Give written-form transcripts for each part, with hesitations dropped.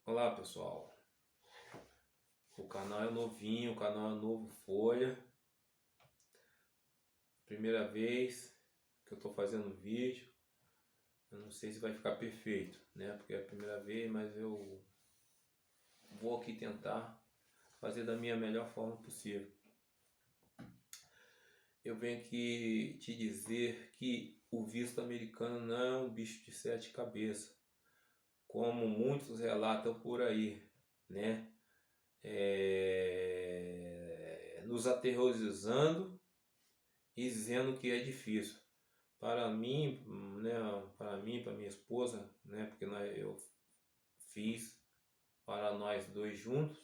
Olá pessoal, o canal é novinho, o canal é novo Folha. Primeira vez que eu tô fazendo vídeo, eu não sei se vai ficar perfeito, né? Porque é a primeira vez, mas eu vou aqui tentar fazer da minha melhor forma possível. Eu venho aqui te dizer que o visto americano não é um bicho de sete cabeças, como muitos relatam por aí, né? Nos aterrorizando e dizendo que é difícil. Para mim, né, para minha esposa, né, porque eu fiz para nós dois juntos,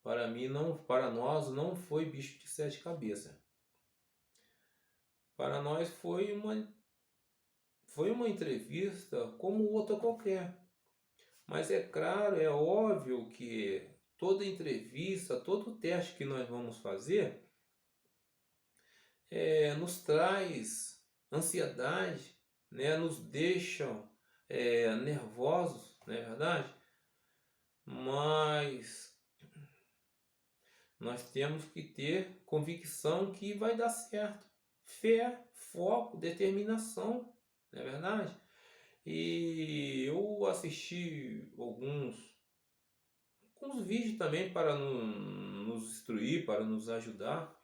para nós não foi bicho de sete cabeças. Para nós foi uma entrevista como outra qualquer. Mas é claro, é óbvio que toda entrevista, todo teste que nós vamos fazer, nos traz ansiedade, né? Nos deixam nervosos, não é verdade? Mas nós temos que ter convicção que vai dar certo. Fé, foco, determinação, não é verdade? E eu assisti alguns vídeos também para nos instruir, para nos ajudar,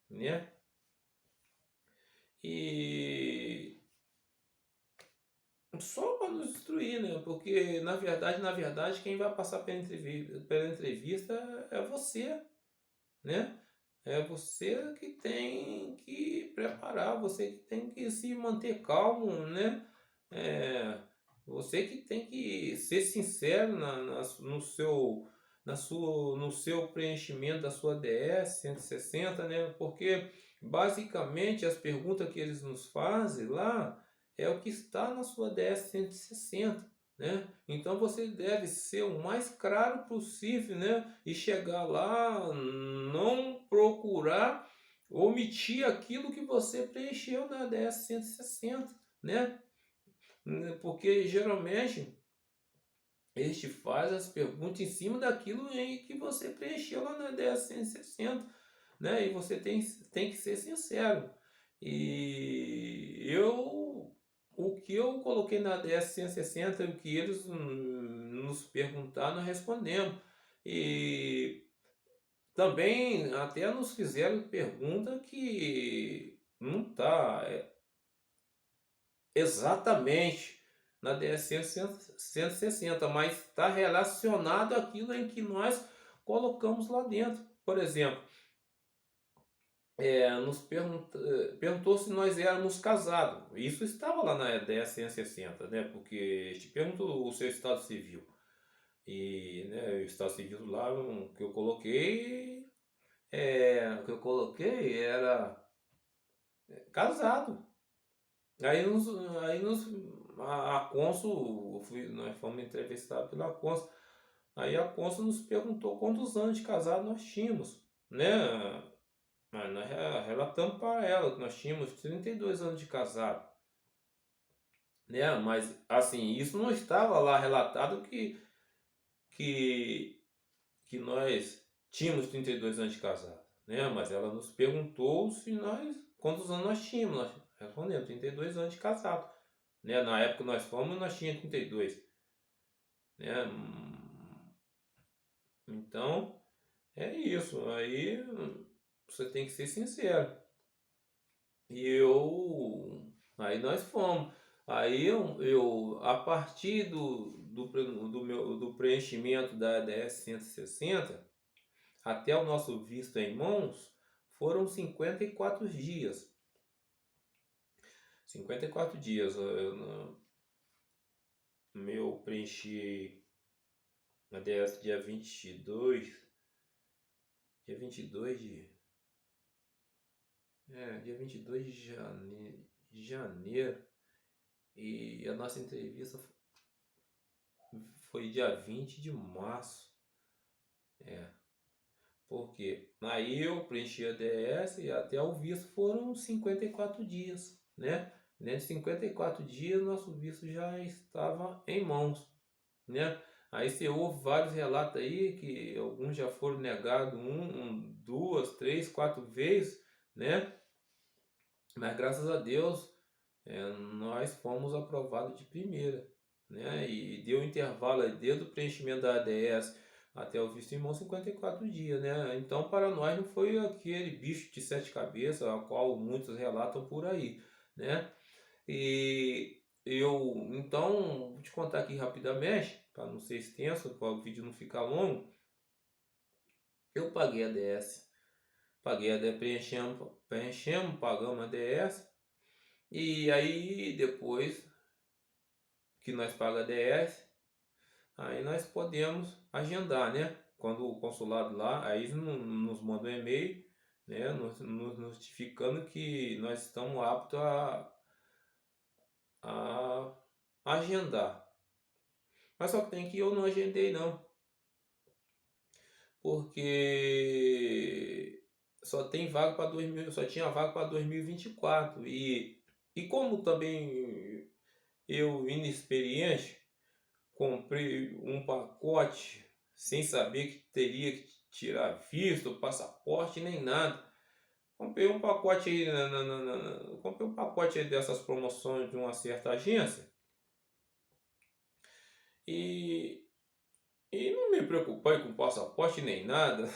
né? E só para nos instruir, né? Porque na verdade, quem vai passar pela entrevista é você, né? É você que tem que preparar, você que tem que se manter calmo, né? É, você que tem que ser sincero no seu preenchimento da sua DS 160, né? Porque basicamente as perguntas que eles nos fazem lá é o que está na sua DS 160. Né? Então você deve ser o mais claro possível, né? E chegar lá, não procurar omitir aquilo que você preencheu na DS 160, né? Porque geralmente este faz as perguntas em cima daquilo em que você preencheu lá na DS 160, né? E você tem que ser sincero. E o que eu coloquei na DS 160, o que eles nos perguntaram, nós respondemos. E também até nos fizeram pergunta que não está exatamente na DS 160, mas está relacionado àquilo em que nós colocamos lá dentro. Por exemplo, perguntou se nós éramos casados. Isso estava lá na DS 160, né? Porque te perguntou o seu estado civil. E né, o estado civil lá que eu coloquei, o que eu coloquei era casado. Aí a cônsul, nós fomos entrevistados pela cônsul. Aí a cônsul nos perguntou quantos anos de casado nós tínhamos, né? Mas nós relatamos para ela que nós tínhamos 32 anos de casado, né? Mas assim, isso não estava lá relatado que, que nós tínhamos 32 anos de casado, né? Mas ela nos perguntou quantos anos nós tínhamos. Nós respondemos 32 anos de casado, né? Na época que nós fomos, nós tínhamos 32, né? Então, é isso. Aí você tem que ser sincero. Aí nós fomos. Aí a partir do preenchimento da DS 160 até o nosso visto em mãos, foram 54 dias. 54 dias. Meu preenchi na DS dia 22. Dia 22 de janeiro. E a nossa entrevista foi dia 20 de março. Porque aí eu preenchi a DS e até o visto foram 54 dias, né? Dentro de 54 dias, nosso visto já estava em mãos, né? Aí você ouve vários relatos aí que alguns já foram negados duas, três, quatro vezes, né? Mas graças a Deus, nós fomos aprovados de primeira, né? E deu intervalo aí, desde o preenchimento da ADS até o visto irmão, 54 dias, né? Então, para nós não foi aquele bicho de sete cabeças, a qual muitos relatam por aí, né? E então, vou te contar aqui rapidamente, para não ser extenso, para o vídeo não ficar longo. Eu paguei a DS, preenchemos, pagamos a DS, e aí depois que nós pagamos a DS, aí nós podemos agendar, né? Quando o consulado lá, aí eles nos manda um e-mail, né? Nos notificando que nós estamos aptos a agendar. Mas só que tem que eu não agendei não, porque só tem vaga para 2000, só tinha vaga para 2024 e como também eu inexperiente comprei um pacote sem saber que teria que tirar visto, passaporte nem nada. Comprei um pacote aí comprei um pacote aí dessas promoções de uma certa agência e não me preocupei com passaporte nem nada.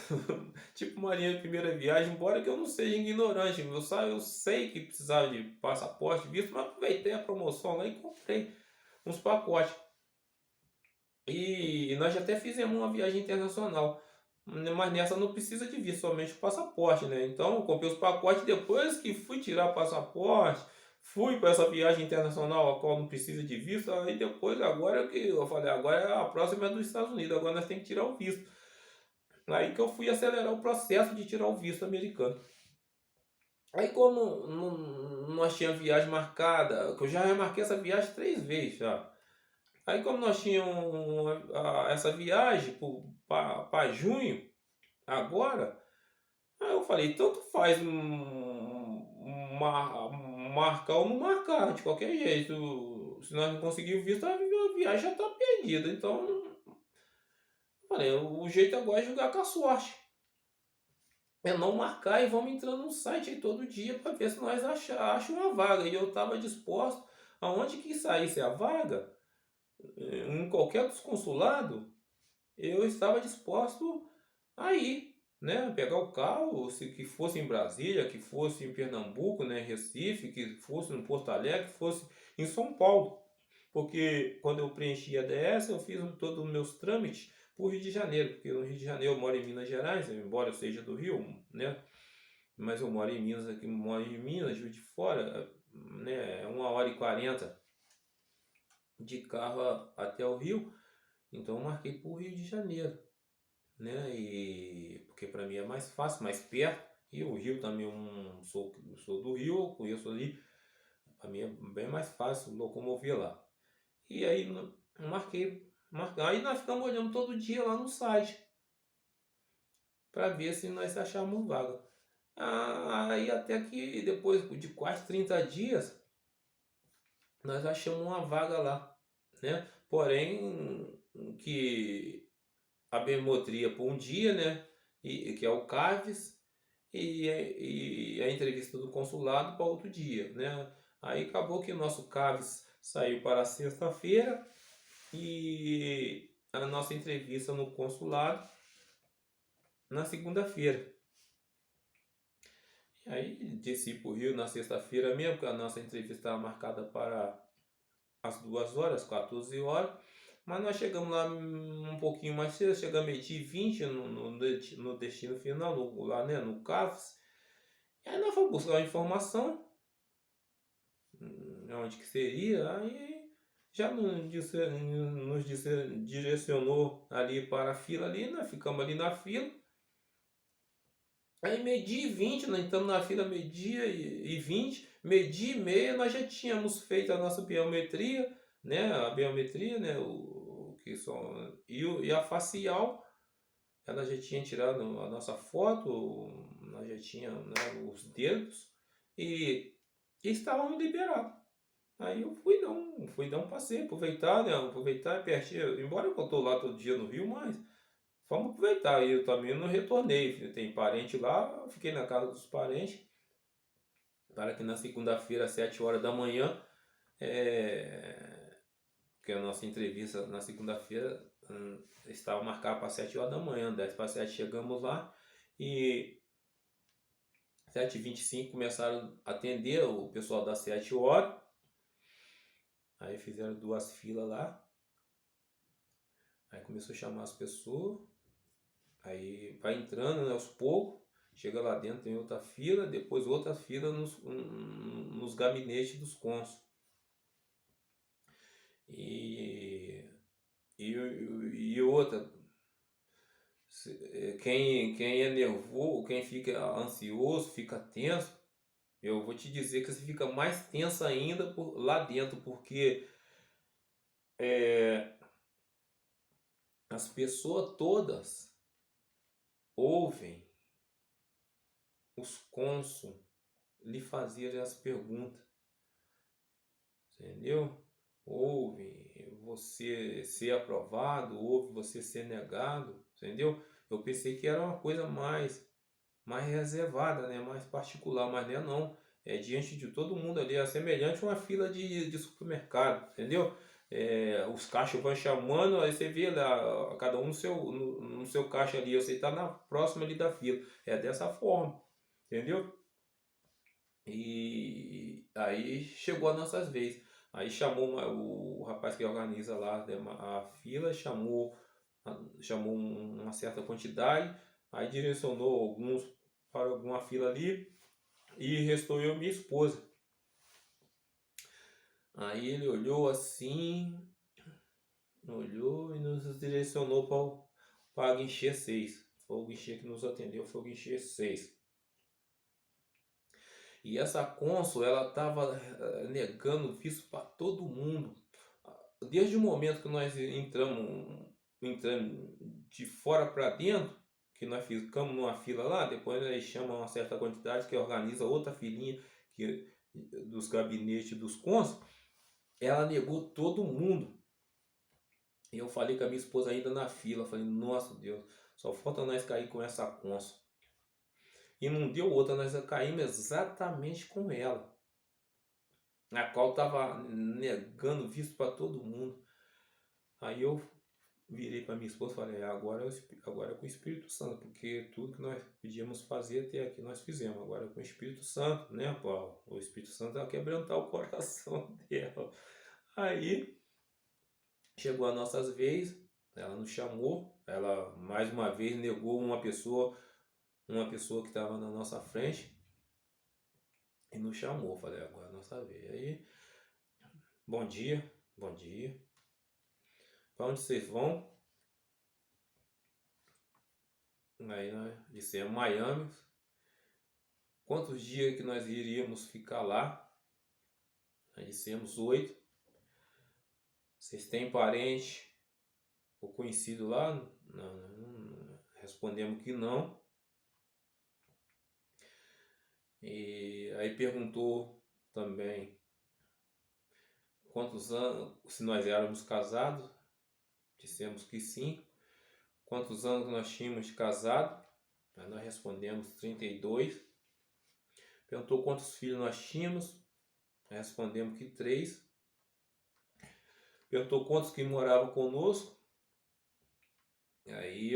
Tipo Marinha de primeira viagem, embora que eu não seja ignorante, eu sei que precisava de passaporte, visto, mas aproveitei a promoção lá e comprei uns pacotes. E nós já até fizemos uma viagem internacional, mas nessa não precisa de visto, somente o passaporte, né? Então eu comprei os pacotes depois que fui tirar o passaporte, fui para essa viagem internacional a qual não precisa de visto, aí depois agora que eu falei, agora a próxima é dos Estados Unidos, agora nós temos que tirar o visto. Aí que eu fui acelerar o processo de tirar o visto americano. Aí como nós tínhamos viagem marcada, que eu já remarquei essa viagem 3 vezes já. Aí como nós tínhamos essa viagem para junho, agora, aí eu falei, tanto faz marcar ou não marcar, de qualquer jeito. Se nós não conseguirmos visto, a viagem já está perdida. Então, eu falei, o jeito agora é jogar com a sorte. É não marcar e vamos entrando no site aí todo dia para ver se nós achamos uma vaga. E eu estava disposto, aonde que saísse a vaga, em qualquer dos consulados, eu estava disposto a ir, né? Pegar o carro, se que fosse em Brasília, que fosse em Pernambuco, né? Recife, que fosse em Porto Alegre, que fosse em São Paulo. Porque quando eu preenchi a DS, eu fiz todos os meus trâmites para o Rio de Janeiro, porque no Rio de Janeiro eu moro em Minas Gerais, embora eu seja do Rio, né? Mas eu moro em Minas, aqui moro em Minas, Juiz de Fora, né? É 1h40 de carro até o Rio, então eu marquei para o Rio de Janeiro, né? E porque para mim é mais fácil, mais perto. E o Rio também, sou do Rio, eu conheço ali. Para mim é bem mais fácil locomover lá. E aí marquei. Aí nós ficamos olhando todo dia lá no site para ver se nós achamos vaga. Aí até que depois de quase 30 dias nós achamos uma vaga lá, né? Porém que a biometria por um dia, né? Que é o CAVES, e a entrevista do consulado para outro dia, né? Aí acabou que o nosso CAVES saiu para sexta-feira e a nossa entrevista no consulado na segunda-feira. E aí desci para o Rio na sexta-feira mesmo, que a nossa entrevista estava marcada para as 2 horas, 14 horas. Mas nós chegamos lá um pouquinho mais cedo, chegamos meio-dia e 20 no destino final, lá, né, no CAFES. E aí nós fomos buscar uma informação, onde que seria, aí já nos direcionou ali para a fila ali, nós ficamos ali na fila. Aí meio-dia e 20, nós entramos na fila meio-dia e 20, meio-dia e meia nós já tínhamos feito a nossa biometria, né, a biometria, né, e a facial, ela já tinha tirado a nossa foto, nós já tínhamos, né, os dedos e estávamos liberados. Aí eu fui dar um passeio, aproveitar, né? Aproveitar é pertinho. Embora eu tô lá todo dia no Rio, mas vamos aproveitar. E eu também não retornei. Tem parente lá, eu fiquei na casa dos parentes. Para que na segunda-feira, às 7 horas da manhã, porque a nossa entrevista na segunda-feira estava marcada para 7 horas da manhã. 10 para 7 chegamos lá e 7h25 começaram a atender o pessoal das 7 horas. Aí fizeram 2 filas lá. Aí começou a chamar as pessoas. Aí vai entrando, né, aos poucos. Chega lá dentro, tem outra fila. Depois outra fila nos gabinetes dos cônsules. E outra, quem é nervoso, quem fica ansioso, fica tenso, eu vou te dizer que você fica mais tenso ainda lá dentro, porque as pessoas todas ouvem os cônsules lhe fazerem as perguntas, entendeu? Ouve você ser aprovado, ouve você ser negado, entendeu? Eu pensei que era uma coisa mais reservada, né? Mais particular, mas não. É diante de todo mundo ali, é semelhante a uma fila de supermercado, entendeu? Os caixas vão chamando, aí você vê lá, cada um no seu caixa ali, você está na próxima ali da fila. É dessa forma, entendeu? E aí chegou a nossas vezes. Aí chamou o rapaz que organiza lá, né, a fila, chamou uma certa quantidade, aí direcionou alguns para alguma fila ali e restou eu e minha esposa. Aí ele olhou assim, olhou e nos direcionou para o guichê 6. Foi o guichê que nos atendeu, foi o guichê 6. E essa cônsul, ela estava negando visto para todo mundo. Desde o momento que nós entramos de fora para dentro, que nós ficamos numa fila lá, depois eles chamam uma certa quantidade que organiza outra filinha dos gabinetes dos cônsules, ela negou todo mundo. E eu falei com a minha esposa ainda na fila, falei, nossa Deus, só falta nós cair com essa cônsul. E não deu outra, nós caímos exatamente com ela, a qual estava negando visto para todo mundo. Aí eu virei para minha esposa e falei, agora é com o Espírito Santo, porque tudo que nós pedíamos fazer até aqui nós fizemos, agora é com o Espírito Santo, né, Paulo? O Espírito Santo vai quebrantar o coração dela. Aí chegou a nossas vez, ela nos chamou, ela mais uma vez negou uma pessoa que estava na nossa frente e nos chamou. Falei, agora é a nossa vez. Aí, bom dia. Para onde vocês vão? Aí nós dissemos Miami. Quantos dias que nós iríamos ficar lá? Nós dissemos 8. Vocês têm parente ou conhecido lá? Não. Respondemos que não. E aí perguntou também quantos anos, se nós éramos casados. Dissemos que sim. Quantos anos nós tínhamos de casado? Aí nós respondemos 32. Perguntou quantos filhos nós tínhamos. Respondemos que 3. Perguntou quantos que moravam conosco. Aí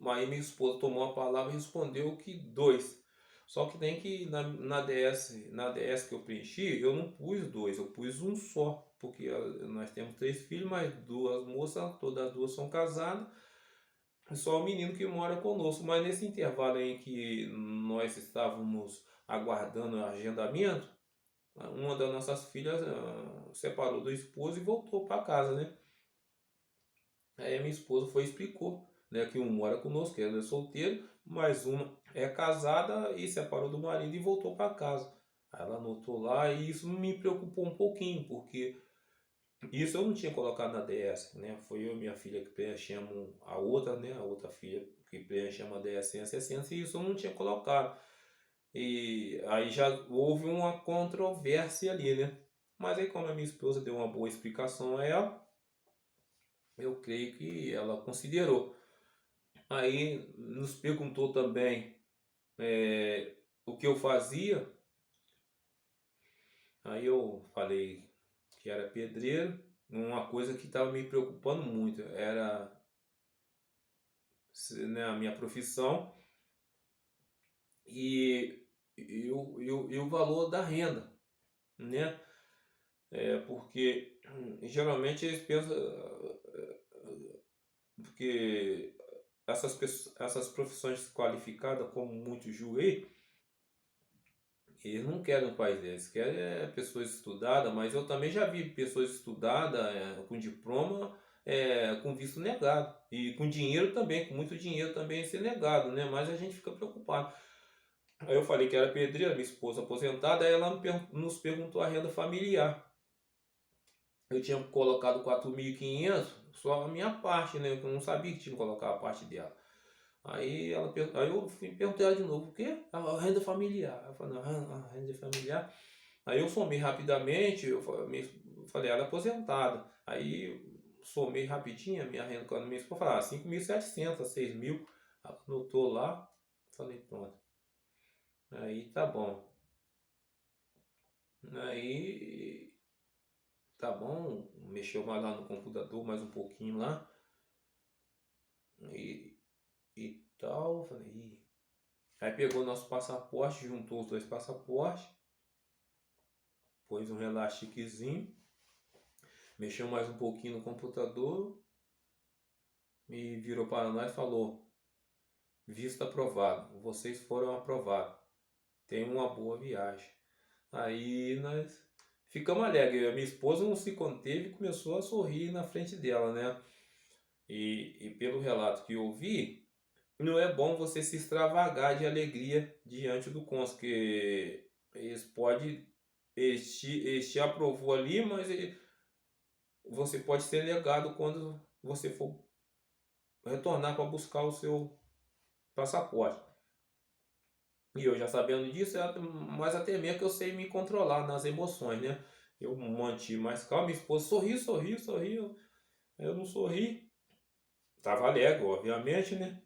aí minha esposa tomou a palavra e respondeu que 2. Só que tem que na DS que eu preenchi, eu não pus 2, eu pus um só. Porque nós temos 3 filhos, mas 2 moças, todas as 2 são casadas. Só o menino que mora conosco. Mas nesse intervalo em que nós estávamos aguardando o agendamento, uma das nossas filhas separou do esposo e voltou para casa, né? Aí a minha esposa foi e explicou, né, que um mora conosco, que ela é solteiro, mas uma é casada e separou do marido e voltou para casa. Aí ela anotou lá e isso me preocupou um pouquinho, porque isso eu não tinha colocado na DS, né? Foi eu e minha filha que preenchemos a outra filha que preenchemos a DS 160 e isso eu não tinha colocado. E aí já houve uma controvérsia ali, né? Mas aí como a minha esposa deu uma boa explicação a ela, eu creio que ela considerou. Aí nos perguntou também o que eu fazia. Aí eu falei que era pedreiro. Uma coisa que estava me preocupando muito era, né, a minha profissão e, e o valor da renda, né? Porque geralmente eles pensam, porque essas profissões qualificadas, como muitos julguei, eles não querem um país deles, querem pessoas estudadas, mas eu também já vi pessoas estudadas, com diploma, com visto negado. E com dinheiro também, com muito dinheiro também ser negado, né? Mas a gente fica preocupado. Aí eu falei que era pedreira, minha esposa aposentada, aí ela nos perguntou a renda familiar. Eu tinha colocado 4.500, só a minha parte, né? Eu não sabia que tinha que colocar a parte dela. Aí eu fui perguntar ela de novo, o quê? A renda familiar. Eu falei, não, a renda familiar. Aí eu somei rapidamente, falei, ela é aposentada. Aí somei rapidinho a minha renda com a minha esposa, falei, 5.700, 6.000. Ela anotou lá, falei, pronto. Aí tá bom. Aí tá bom, mexeu mais lá no computador, mais um pouquinho lá. E, e tal, falei, ih. Aí pegou nosso passaporte, juntou os dois passaportes, pôs um elastiquezinho, mexeu mais um pouquinho no computador e virou para nós e falou: visto aprovado, vocês foram aprovados, tenham uma boa viagem. Aí nós ficamos alegres, a minha esposa não se conteve e começou a sorrir na frente dela, né? E pelo relato que eu ouvi, não é bom você se extravagar de alegria diante do cônsul, que eles podem, este aprovou ali, mas você pode ser negado quando você for retornar para buscar o seu passaporte. E eu já sabendo disso, mas até mesmo que eu sei me controlar nas emoções, né? Eu mantive mais calma, minha esposa sorriu. Eu não sorri, tava alegre, obviamente, né?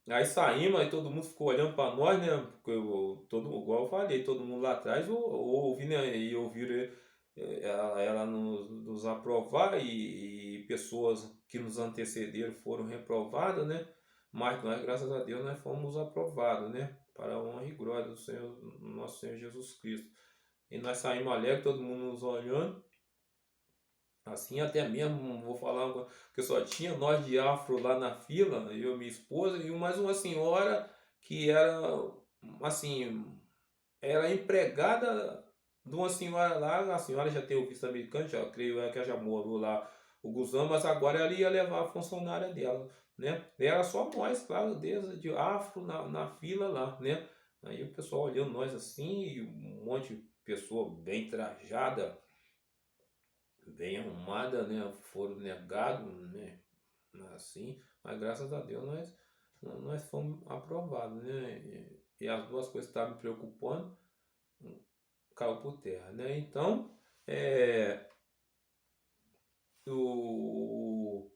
Aí saímos, aí todo mundo ficou olhando para nós, né? Porque igual eu falei, todo mundo lá atrás ouvi, né? E ouviram ela nos aprovar e pessoas que nos antecederam foram reprovadas, né? Mas nós, graças a Deus, nós fomos aprovados, né? Para a honra e glória do Senhor, nosso Senhor Jesus Cristo. E nós saímos alegres, todo mundo nos olhando. Assim, até mesmo, vou falar que só tinha nós de afro lá na fila, eu e minha esposa, e mais uma senhora que era, assim, era empregada de uma senhora lá. A senhora já tem o visto americano, já creio que ela já morou lá o Guzão, mas agora ela ia levar a funcionária dela, né? E era só nós, claro, desde de afro na fila lá, né? Aí o pessoal olhando nós assim, e um monte de pessoa bem trajada, bem arrumada, né? Foram negados, né? Assim, mas graças a Deus nós fomos aprovados, né? E as duas coisas que estavam me preocupando caiu por terra, né? Então, o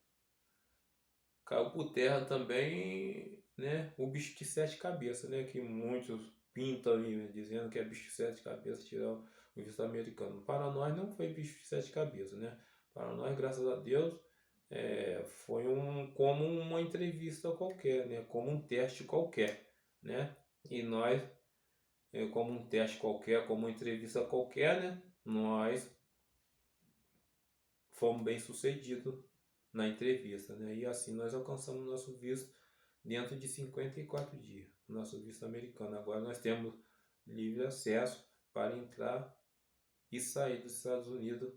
caiu por terra também, né? O bicho de sete cabeças, né? Que muitos pintam aí, né? Dizendo que é bicho de sete cabeças tirar o visto americano. Para nós não foi bicho de sete cabeças, né? Para nós, graças a Deus, foi como uma entrevista qualquer, né? Como um teste qualquer, né? E nós, como um teste qualquer, como uma entrevista qualquer, né? Nós fomos bem sucedidos na entrevista, né? E assim nós alcançamos nosso visto dentro de 54 dias, nosso visto americano. Agora nós temos livre acesso para entrar e sair dos Estados Unidos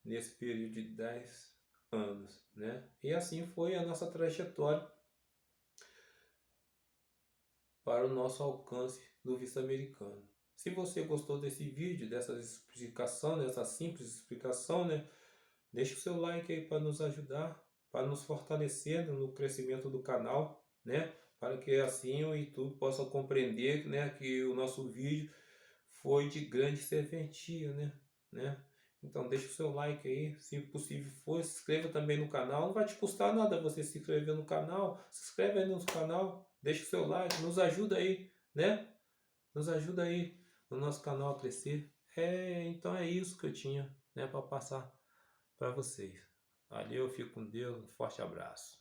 nesse período de 10 anos, né? E assim foi a nossa trajetória para o nosso alcance do visto americano. Se você gostou desse vídeo, dessa explicação, dessa simples explicação, né? Deixe o seu like aí para nos ajudar, para nos fortalecer no crescimento do canal, né? para que assim o YouTube possa compreender, né, que o nosso vídeo foi de grande serventia, né? Então deixa o seu like aí, se possível for, se inscreva também no canal, não vai te custar nada você se inscrever no canal, se inscreve aí no canal, deixa o seu like, nos ajuda aí, né? Nos ajuda aí no nosso canal a crescer. Então é isso que eu tinha, né, para passar para vocês. Valeu, fico com Deus, um forte abraço.